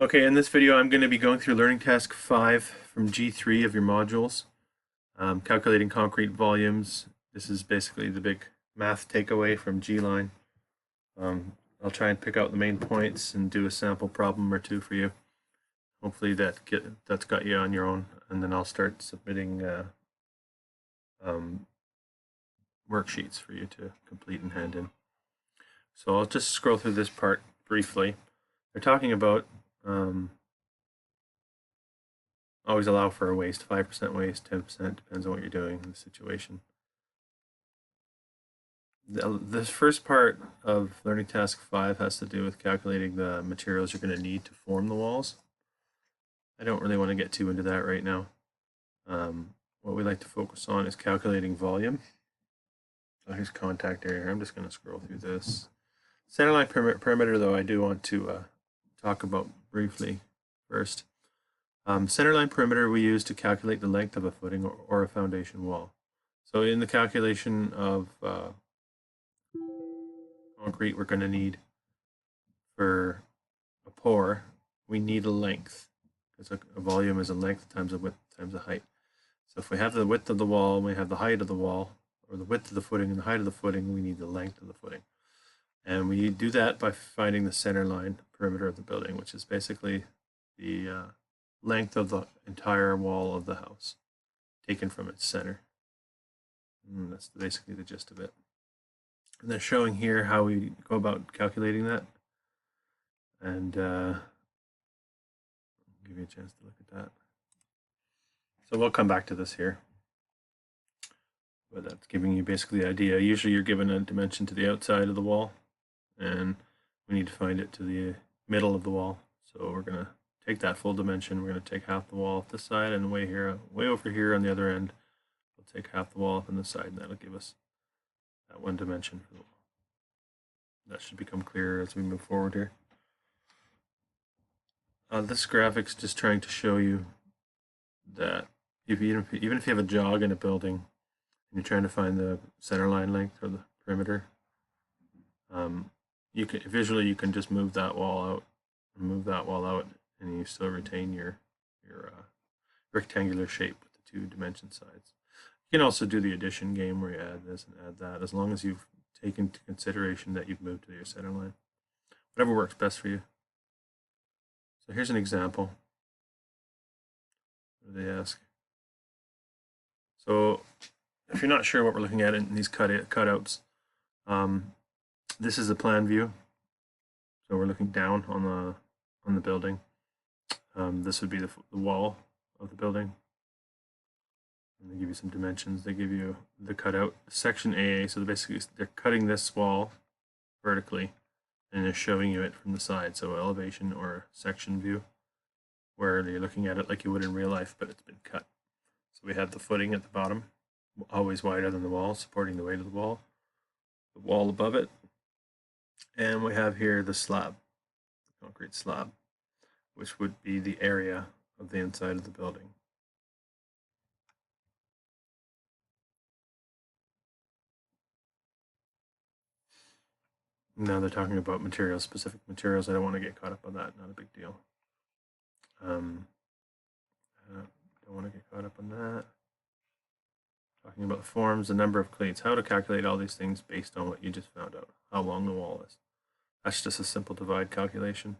Okay, in this video I'm going to be going through Learning Task 5 from G3 of your modules, calculating concrete volumes. This is basically the big math takeaway from G-Line. I'll try and pick out the main points and do a sample problem or two for you. Hopefully that's got you on your own, and then I'll start submitting worksheets for you to complete and hand in. So I'll just scroll through this part briefly. They're talking about always allow for a waste, 5% waste, 10%, depends on what you're doing in the situation. This first part of Learning Task 5 has to do with calculating the materials you're going to need to form the walls. I don't really want to get too into that right now. What we like to focus on is calculating volume. So here's contact area. I'm just going to scroll through this. Centerline perimeter, though, I do want to talk about briefly first. Centerline perimeter we use to calculate the length of a footing or a foundation wall. So in the calculation of concrete we're going to need for a pour, we need a length, because a volume is a length times a width times a height. So if we have the width of the wall and we have the height of the wall, or the width of the footing and the height of the footing, we need the length of the footing. And we do that by finding the center line perimeter of the building, which is basically the length of the entire wall of the house, taken from its center. And that's basically the gist of it. And they're showing here how we go about calculating that. And I'll give you a chance to look at that. So we'll come back to this here. But that's giving you basically the idea. Usually you're given a dimension to the outside of the wall, and we need to find it to the middle of the wall. So we're going to take that full dimension. We're going to take half the wall off this side, and way over here on the other end, we'll take half the wall up on this side, and that'll give us that one dimension for the wall. That should become clearer as we move forward here. This graphic's just trying to show you that even if you have a jog in a building and you're trying to find the center line length or the perimeter, you can just move that wall out, and you still retain your rectangular shape with the two dimension sides. You can also do the addition game where you add this and add that, as long as you've taken into consideration that you've moved to your center line. Whatever works best for you. So here's an example. What do they ask? So if you're not sure what we're looking at in these cutouts, this is the plan view. So we're looking down on the building. This would be the wall of the building. And they give you some dimensions. They give you the cutout, section A. So basically they're cutting this wall vertically, and they're showing you it from the side. So elevation or section view, where you're looking at it like you would in real life, but it's been cut. So we have the footing at the bottom, always wider than the wall, supporting the weight of the wall above it. And we have here the slab, the concrete slab, which would be the area of the inside of the building. Now they're talking about materials, specific materials. I don't want to get caught up on that. Not a big deal. Don't want to get caught up on that. Talking about the forms, the number of cleats, how to calculate all these things based on what you just found out, how long the wall is. That's just a simple divide calculation.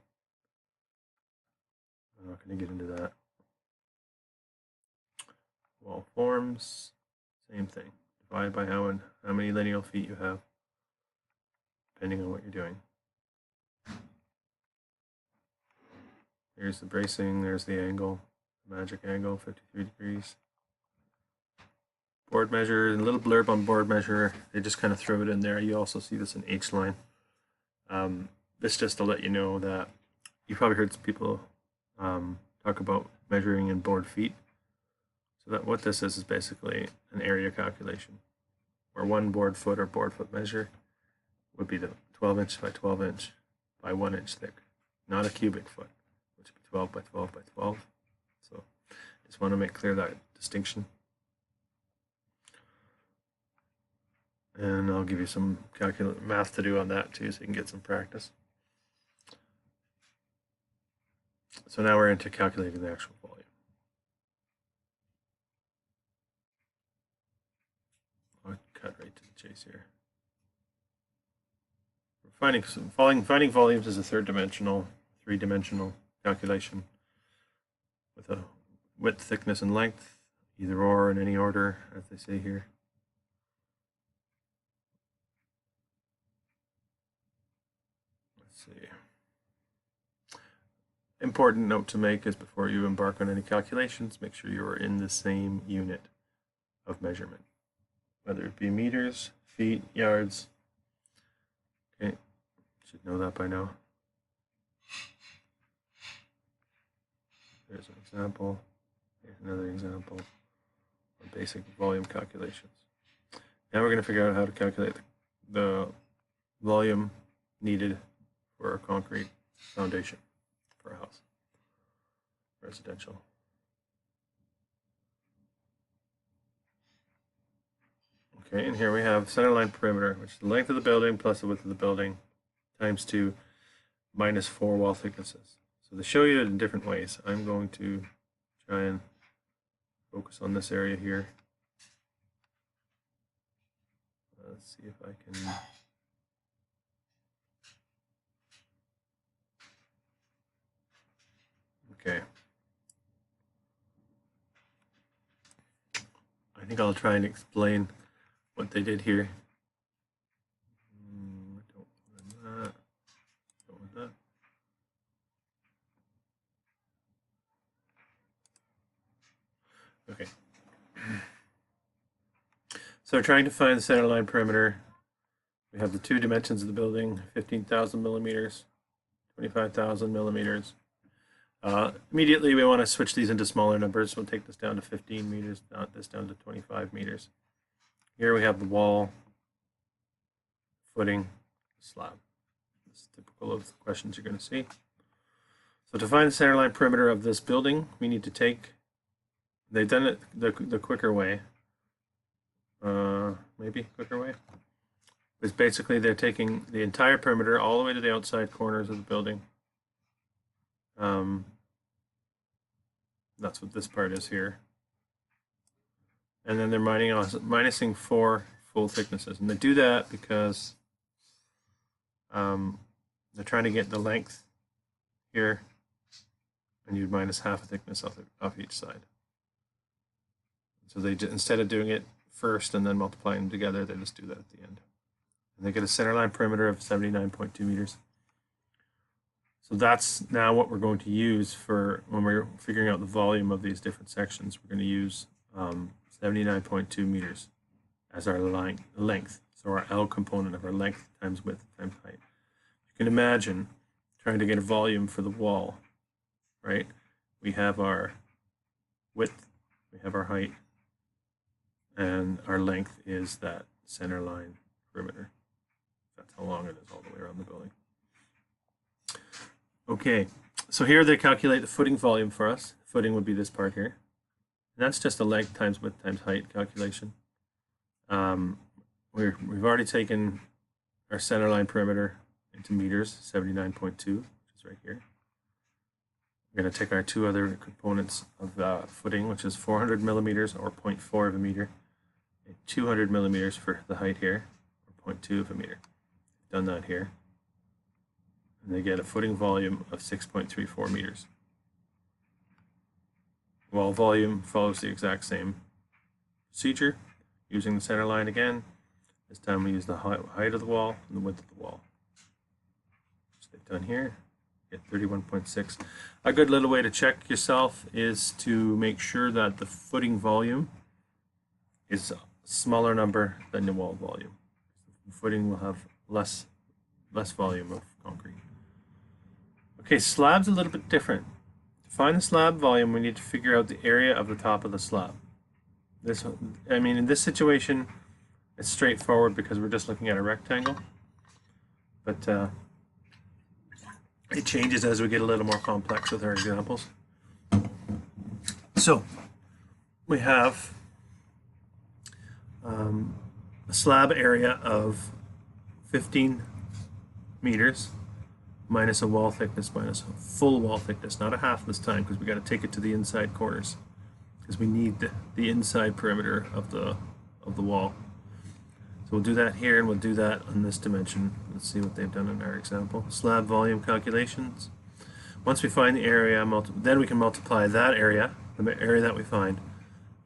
I'm not going to get into that. Wall forms, same thing. Divide by how many lineal feet you have, depending on what you're doing. Here's the bracing, there's the angle, magic angle, 53 degrees. Board measure, a little blurb on board measure. They just kind of throw it in there. You also see this in H-line. This just to let you know that you've probably heard some people talk about measuring in board feet. So that what this is basically an area calculation, where one board foot or board foot measure would be the 12 inch by 12 inch by 1 inch thick, not a cubic foot, which would be 12 by 12 by 12. So just want to make clear that distinction. And I'll give you some math to do on that too, so you can get some practice. So now we're into calculating the actual volume. I'll cut right to the chase here. Finding volumes is a three-dimensional calculation with a width, thickness, and length, either or in any order, as they say here. Let's see. Important note to make is before you embark on any calculations, make sure you are in the same unit of measurement, whether it be meters, feet, yards. Okay, should know that by now. There's an example. Here's another example of basic volume calculations. Now we're going to figure out how to calculate the volume needed for a concrete foundation for a house, residential. Okay, and here we have centerline perimeter, which is the length of the building plus the width of the building times 2 minus 4 wall thicknesses. So they show you it in different ways. I'm going to try and focus on this area here. Let's see if I can. Okay. I think I'll try and explain what they did here. Don't want that. Okay. So we're trying to find the centerline perimeter. We have the two dimensions of the building, 15,000 millimeters, 25,000 millimeters. Immediately we want to switch these into smaller numbers. We'll take this down to 15 meters, not this down to 25 meters. Here we have the wall, footing, slab. This is typical of the questions you're going to see. So to find the centerline perimeter of this building, we need to take, they've done it the quicker way, maybe quicker way, is basically they're taking the entire perimeter all the way to the outside corners of the building. That's what this part is here. And then they're minusing 4 full thicknesses. And they do that because they're trying to get the length here, and you'd minus half a thickness off each side. So they instead of doing it first and then multiplying them together, they just do that at the end. And they get a centerline perimeter of 79.2 meters. So that's now what we're going to use for when we're figuring out the volume of these different sections. We're going to use 79.2 meters as our length. So our L component of our length times width times height. You can imagine trying to get a volume for the wall, right? We have our width, we have our height, and our length is that center line perimeter. That's how long it is all the way around the building. Okay, so here they calculate the footing volume for us. Footing would be this part here. And that's just a length times width times height calculation. We've already taken our center line perimeter into meters, 79.2, which is right here. We're going to take our two other components of footing, which is 400 millimeters or 0.4 of a meter, and 200 millimeters for the height here, or 0.2 of a meter. Done that here. And they get a footing volume of 6.34 meters. Wall volume follows the exact same procedure, using the center line again. This time we use the height of the wall and the width of the wall. Which they've done here. Get 31.6. A good little way to check yourself is to make sure that the footing volume is a smaller number than the wall volume. The footing will have less volume of concrete. Okay, slab's a little bit different. To find the slab volume, we need to figure out the area of the top of the slab. In this situation, it's straightforward because we're just looking at a rectangle. But it changes as we get a little more complex with our examples. So we have a slab area of 15 meters minus a wall thickness minus a full wall thickness, not a half this time, because we got to take it to the inside corners, because we need the inside perimeter of the wall. So we'll do that here, and we'll do that on this dimension. Let's see what they've done in our example. Slab volume calculations. Once we find the area, then we can multiply that area, the area that we find,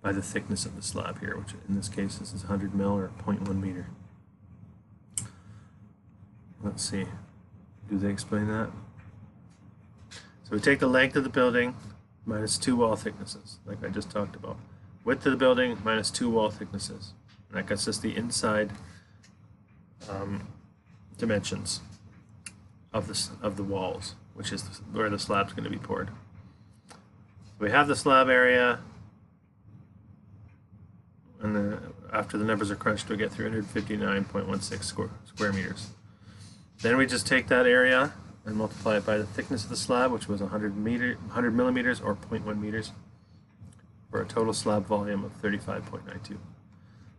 by the thickness of the slab here, which in this case this is 100 mil or 0.1 meter. Let's see. Do they explain that? So we take the length of the building minus 2 wall thicknesses, like I just talked about. Width of the building minus 2 wall thicknesses. And that gets us the inside dimensions of the walls, which is where the slab's going to be poured. We have the slab area, and after the numbers are crunched, we get 359.16 square meters. Then we just take that area and multiply it by the thickness of the slab, which was 100 millimeters or 0.1 meters, for a total slab volume of 35.92.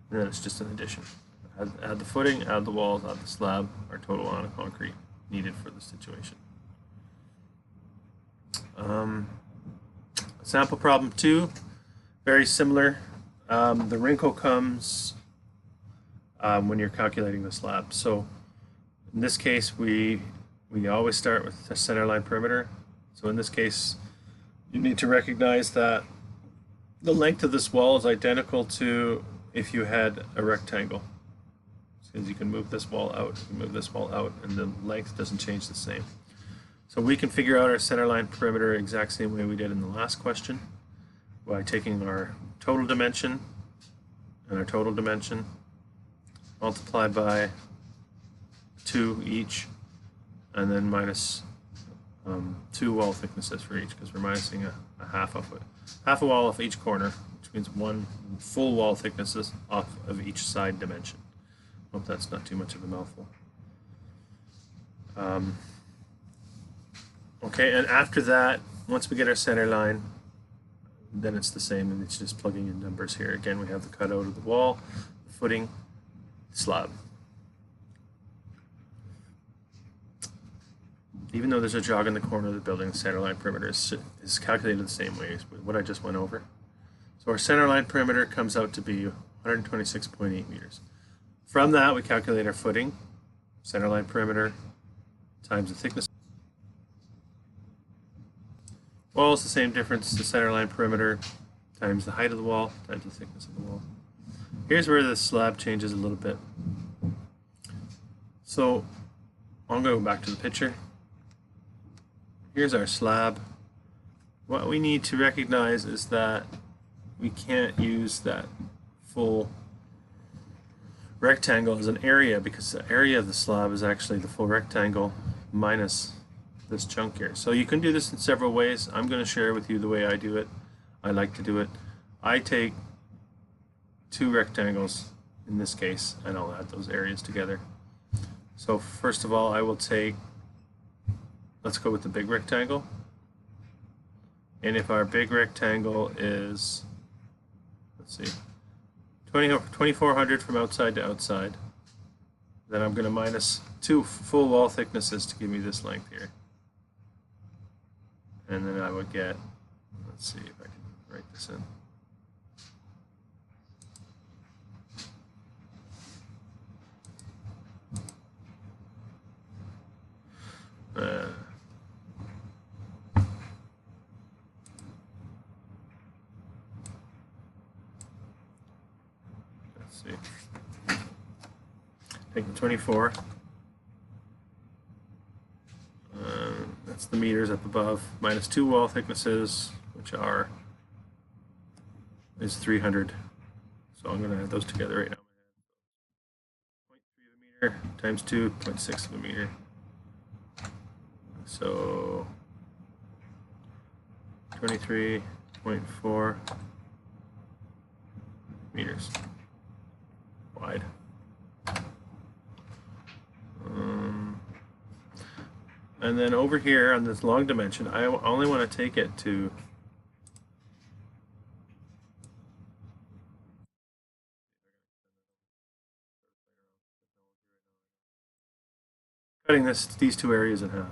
And then it's just an addition. Add the footing, add the walls, add the slab, our total amount of concrete needed for the situation. Sample problem 2, very similar. The wrinkle comes when you're calculating the slab. So in this case, we always start with the center line perimeter. So in this case, you need to recognize that the length of this wall is identical to if you had a rectangle. Because you can move this wall out, you move this wall out, and the length doesn't change the same. So we can figure out our center line perimeter exact same way we did in the last question, by taking our total dimension and our total dimension, multiplied by 2 each, and then minus 2 wall thicknesses for each, because we're minusing a half a wall off each corner, which means 1 full wall thicknesses off of each side dimension. Hope that's not too much of a mouthful. Okay, and after that, once we get our center line, then it's the same, and it's just plugging in numbers here. Again, we have the cutout of the wall, the footing, slab. Even though there's a jog in the corner of the building, the center line perimeter is calculated the same way as what I just went over. So our center line perimeter comes out to be 126.8 meters. From that, we calculate our footing, center line perimeter, times the thickness. Wall is the same difference, the center line perimeter times the height of the wall times the thickness of the wall. Here's where the slab changes a little bit. So I'm going to go back to the picture. Here's our slab. What we need to recognize is that we can't use that full rectangle as an area, because the area of the slab is actually the full rectangle minus this chunk here. So you can do this in several ways. I'm going to share with you the way I do it. I like to do it. I take 2 rectangles in this case, and I'll add those areas together. So first of all, I will take, let's go with the big rectangle. And if our big rectangle is, let's see, 2400 from outside to outside, then I'm going to minus 2 full wall thicknesses to give me this length here. And then I would get, let's see if I can write this in. Let's see. Take the 24. That's the meters up above, minus 2 wall thicknesses, which is 300. So I'm going to add those together right now. 0.3 of a meter times 2, 0.6 of a meter. So 23.4 meters wide. And then over here on this long dimension, I only want to take it to cutting these 2 areas in half.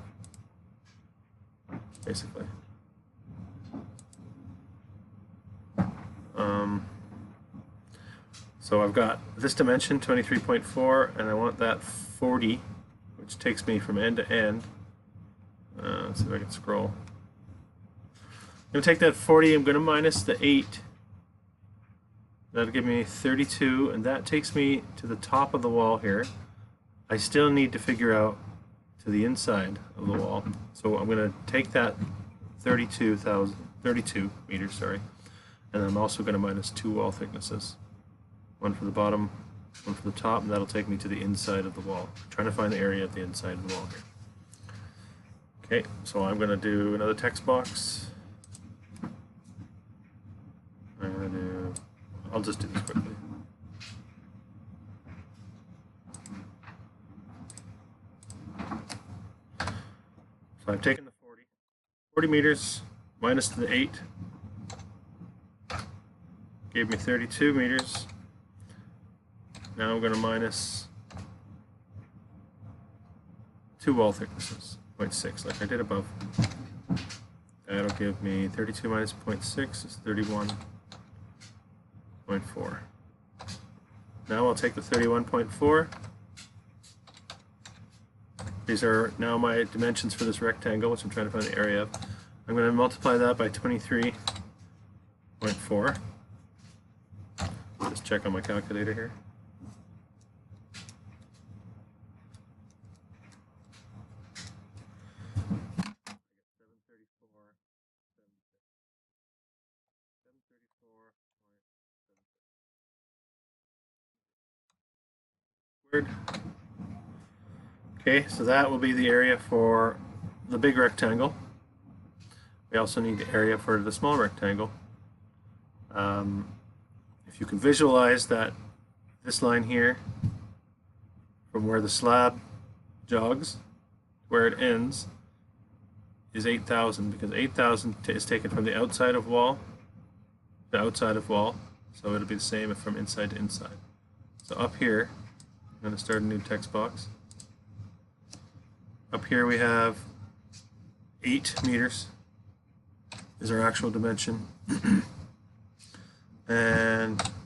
basically. So I've got this dimension, 23.4, and I want that 40, which takes me from end to end. Let's see if I can scroll. I'm going to take that 40, I'm going to minus the 8. That'll give me 32, and that takes me to the top of the wall here. I still need to figure out to the inside of the wall. So I'm going to take that 32 meters, sorry, and I'm also going to minus 2 wall thicknesses. One for the bottom, one for the top, and that'll take me to the inside of the wall. I'm trying to find the area at the inside of the wall here. Okay, so I'm going to do another text box. I'll just do this quickly. So I've taken the 40 meters minus the 8, gave me 32 meters. Now I'm going to minus 2 wall thicknesses, 0.6, like I did above. That'll give me 32 minus 0.6 is 31.4. Now I'll take the 31.4. These are now my dimensions for this rectangle, which I'm trying to find the area of. I'm going to multiply that by 23.4. Just check on my calculator here. Okay, so that will be the area for the big rectangle. We also need the area for the small rectangle. If you can visualize that this line here, from where the slab jogs, where it ends, is 8,000, because 8,000 is taken from the outside of wall to outside of wall, so it'll be the same from inside to inside. So up here, I'm going to start a new text box. Up here we have 8 meters is our actual dimension. And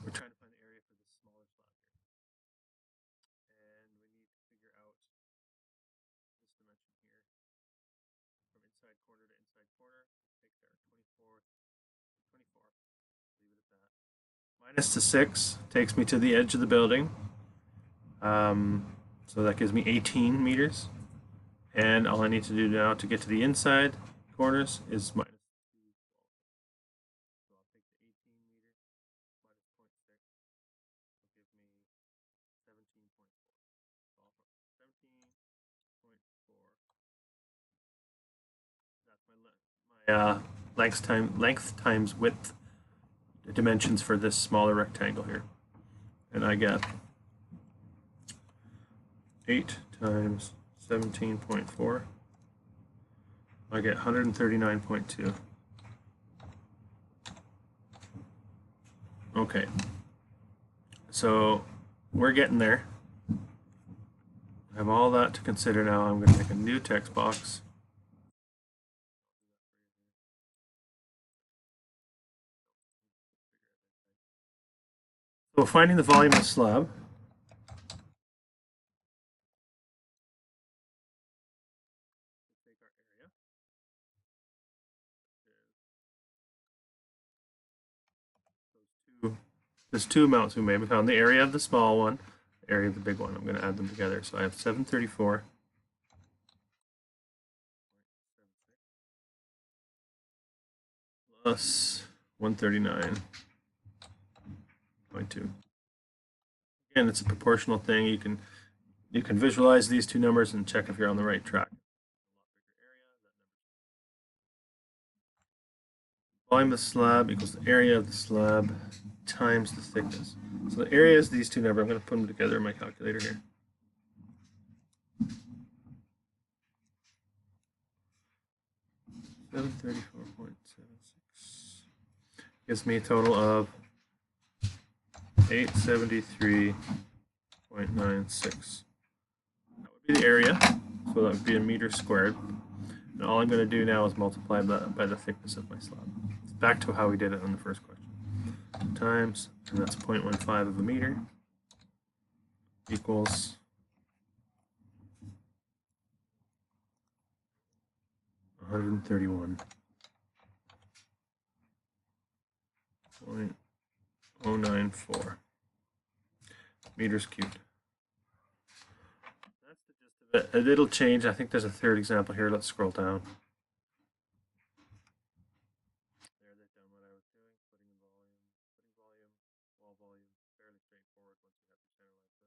we're trying to find the area for the smaller slab here. And we need to figure out this dimension here. From inside corner to inside corner, take there 24. Leave it at that. Minus the 6 takes me to the edge of the building. So that gives me 18 meters. And all I need to do now to get to the inside corners is minus 2. So I'll take the 18 meters minus 0.6. Will give me 17.4. So 17.4. That's my length times width dimensions for this smaller rectangle here. And I get 8 times 17.4. I get 139.2. Okay, so we're getting there. I have all that to consider now. I'm going to make a new text box. So finding the volume of the slab. There's 2 amounts we made. We found the area of the small one, the area of the big one. I'm going to add them together. So I have 734 plus 139.2. Again, it's a proportional thing. You can visualize these 2 numbers and check if you're on the right track. Volume of the slab equals the area of the slab times the thickness. So the area is these 2 numbers. I'm going to put them together in my calculator here. $734.76 gives me a total of 873.96. That would be the area, so that would be a meter squared. all I'm going to do now is multiply by the thickness of my slab. It's back to how we did it on the first question. Times, and that's 0.15 of a meter, equals 131.094 meters cubed. That's the gist of it. It'll change. I think there's a third example here. Let's scroll down. There, they've done what I was doing, putting volume, wall volume, fairly straightforward once you have your centerline perimeter.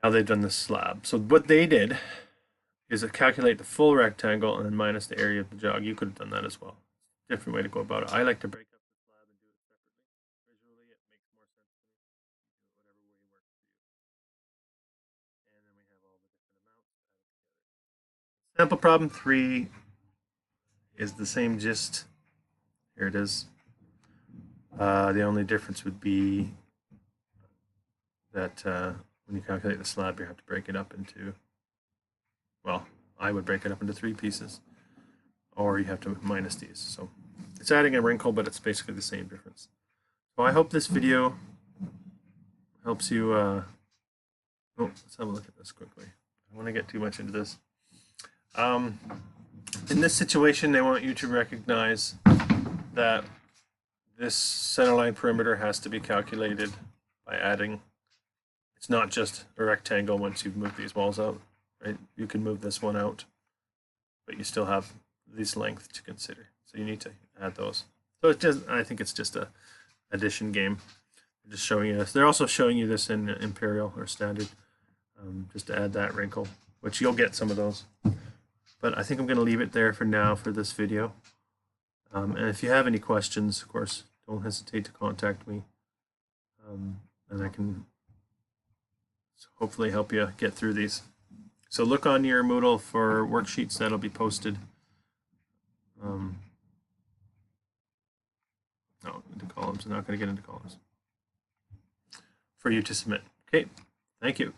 Now they've done the slab. So what they did is calculate the full rectangle and then minus the area of the jog. You could have done that as well. Different way to go about it. I like to break up the slab and do it separately. Visually, it makes more sense to me. You do it whatever way works for you. And then we have all the different amounts added together. Sample problem 3 is the same gist. Here it is. The only difference would be that when you calculate the slab, you have to break it up into, well, I would break it up into 3 pieces, or you have to minus these. So it's adding a wrinkle, but it's basically the same difference. So I hope this video helps you. Let's have a look at this quickly. I don't want to get too much into this. In this situation, they want you to recognize that this centerline perimeter has to be calculated by adding. It's not just a rectangle once you've moved these walls out, right? You can move this one out, but you still have this length to consider. So you need to add those. So it's just, I think it's just a addition game. They're just showing you this. They're also showing you this in Imperial or Standard, just to add that wrinkle, which you'll get some of those. But I think I'm going to leave it there for now for this video. And if you have any questions, of course, don't hesitate to contact me. And I can hopefully help you get through these. So look on your Moodle for worksheets that'll be posted. No, into columns. I'm not going to get into columns for you to submit. Okay, thank you.